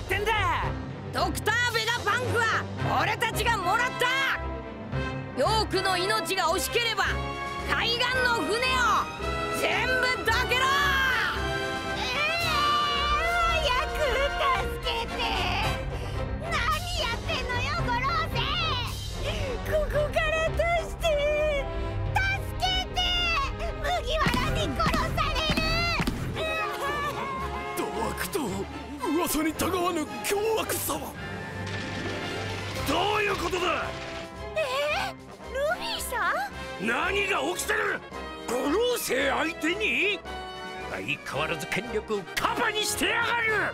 ってんだ。ドクター・ベガパンクは俺たちがもらった。ヨークの命が惜しければ海岸の船を全部どけろ。早く助けて。何やってんのよ五老星。ここから出して。助けて。麦わらに殺される。ドワクト、噂にたがわぬ凶悪さは。どういうことだ。ルフィさん。何が起きてる。五老星相手に相変わらず権力をカバにしてやがる。